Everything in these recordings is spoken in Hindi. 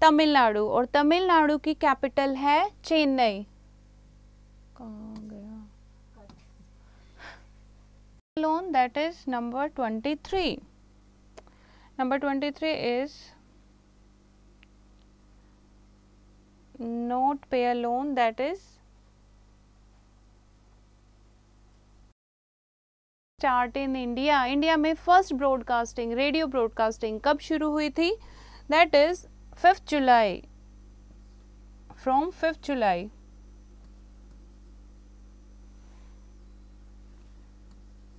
तमिलनाडु, और तमिलनाडु की कैपिटल है चेन्नई। कहाँ गया? Loan that is number 23. Number 23 is not pay a loan, that is start in India. India में फर्स्ट ब्रॉडकास्टिंग, रेडियो ब्रॉडकास्टिंग कब शुरू हुई थी? That is 5th July, from 5th July.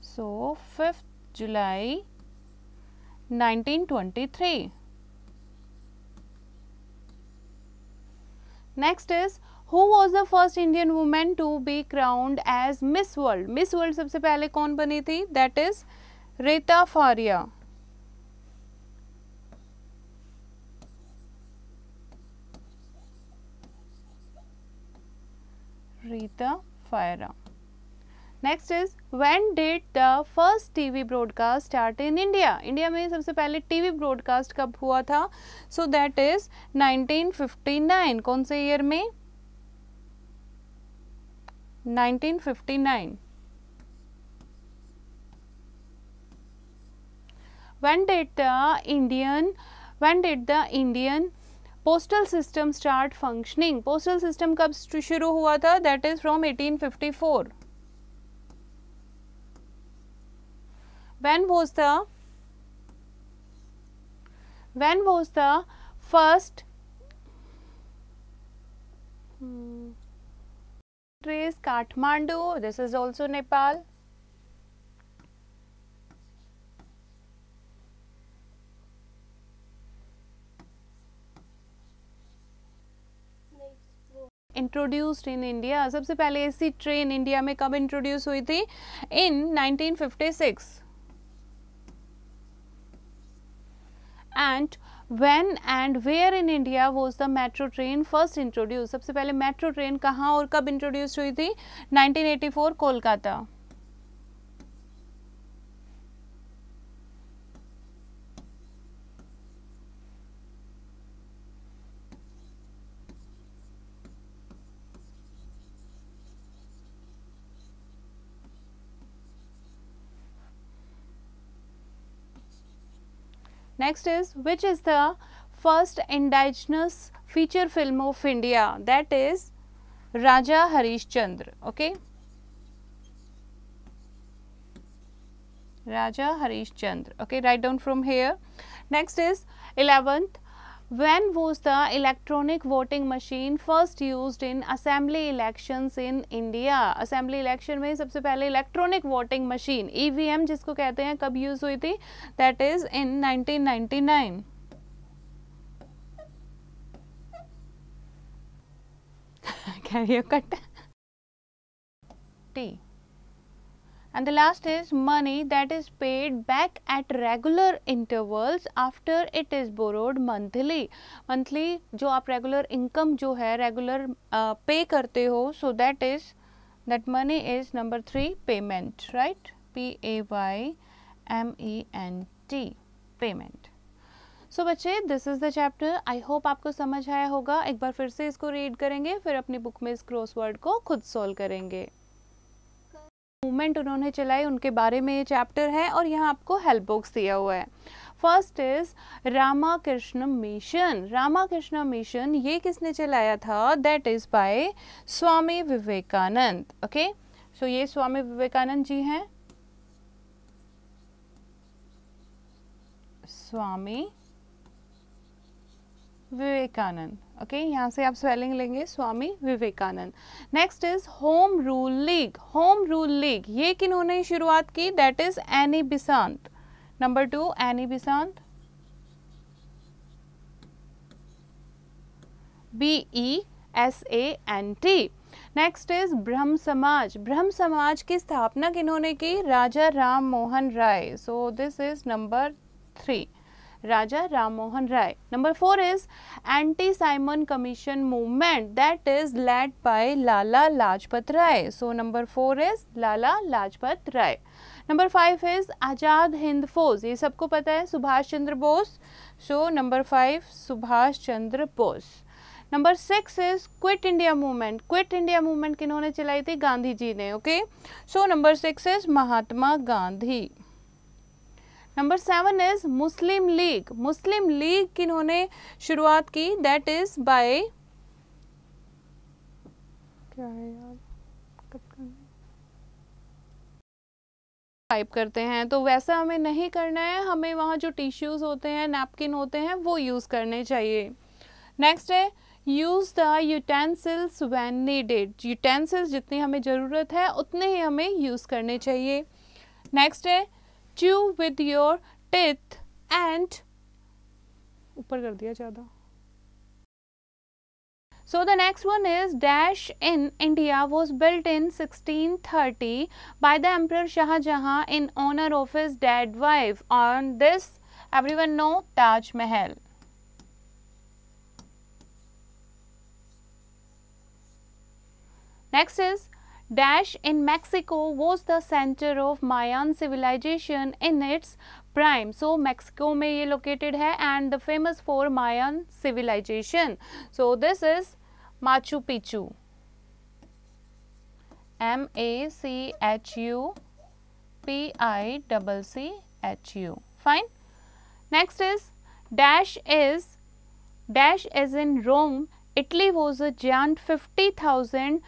So 5th July 1923. Next is who was the first Indian woman to be crowned as Miss World? Miss World सबसे पहले कौन बनी थी? That is Rita Faria. Rita Faria. Next is when did the first TV broadcast start in India? India में सबसे पहले टीवी ब्रॉडकास्ट कब हुआ था? So that is 1959. कौन से ईयर में? 1959. When did the Indian postal system start functioning? Postal system कब शुरू हुआ था? That is from 1854. When was the first trace Kathmandu? This is also Nepal. Introduced in India, सबसे पहले ऐसी ट्रेन इंडिया में कब इंट्रोड्यूस हुई थी? In 1956. And when and where in India was the metro train first introduce? सबसे पहले मेट्रो ट्रेन कहाँ और कब इंट्रोड्यूस हुई थी? 1984, Kolkata. Next is which is the first indigenous feature film of India? That is Raja Harishchandra. Okay, Raja Harishchandra. Okay, write down from here. Next is 11th. When was the electronic voting machine first used in assembly elections in India? Assembly election में सबसे पहले इलेक्ट्रॉनिक वोटिंग मशीन EVM जिसको कहते हैं कब यूज हुई थी? That is in 1999. Can you cut? T. And the last is money that is paid back at regular intervals after it is borrowed monthly. Monthly जो आप regular income जो है regular pay करते हो, so that money is number 3 payment, right? PAYMENT, payment. So बच्चे this is the chapter. I hope आपको समझ आया होगा. एक बार फिर से इसको रीड करेंगे, फिर अपनी बुक में इस क्रॉसवर्ड को खुद सॉल्व करेंगे. मूवमेंट उन्होंने चलाई उनके बारे में ये चैप्टर है और यहाँ आपको हेल्प बॉक्स दिया हुआ है. First is Ramakrishna mission. Ramakrishna mission ये किसने चलाया था? That is by Swami Vivekananda. Okay, so ये स्वामी विवेकानंद जी हैं. स्वामी विवेकानंद. ओके, यहाँ से आप स्पेलिंग लेंगे Swami Vivekananda. Next is home rule league. Home rule league ये किन्होंने शुरुआत की? That is Annie Besant. Number 2 Annie Besant. BESANT. Next is Brahmo Samaj. Brahmo Samaj की स्थापना किन्होंने की? Raja Ram Mohan Roy. So this is number 3. Raja Ram Mohan Rai. Number 4 is Anti-Simon Commission movement, that is led by Lala Lajpat Rai. So number 4 is Lala Lajpat Rai. Number 5 is Azad Hind Force, ये सबको पता है, Subhash Chandra Bose. So number 5 Subhash Chandra Bose. Number 6 is quit India movement. Quit India movement किन्होंने चलाई थी? गांधी जी ने. Okay, so number 6 is Mahatma Gandhi. Number 7 is Muslim League. Muslim League किन्होंने शुरुआत की? दैट इज बाय, क्या है यार, टाइप करते हैं तो वैसा हमें नहीं करना है, हमें वहाँ जो टिश्यूज होते हैं, नैपकिन होते हैं, वो यूज़ करने चाहिए. नेक्स्ट है use the utensils when needed. Utensils जितनी हमें ज़रूरत है उतने ही हमें यूज़ करने चाहिए. नेक्स्ट है chew with your teeth and, ऊपर कर दिया ज़्यादा. So the next one is dash in India was built in 1630 by the Emperor Shah Jahan in honor of his dead wife. On this everyone know Taj Mahal. Next is dash in Mexico was the center of Mayan civilization in its prime. So Mexico में ये located है and the famous for Mayan civilization. So this is Machu Picchu. MACHUPICCHU. Fine. Next is dash as in Rome, Italy was a giant 50,000